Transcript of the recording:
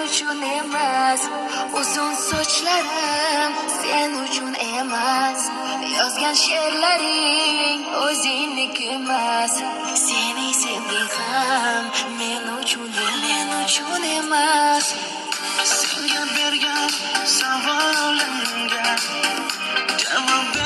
uchun emas, uzun sochlarım sen uchun emas, yozgan she'rlaring o'zingniki emas, seni sevging ham men uchun emas. Senga bergan savolimga javob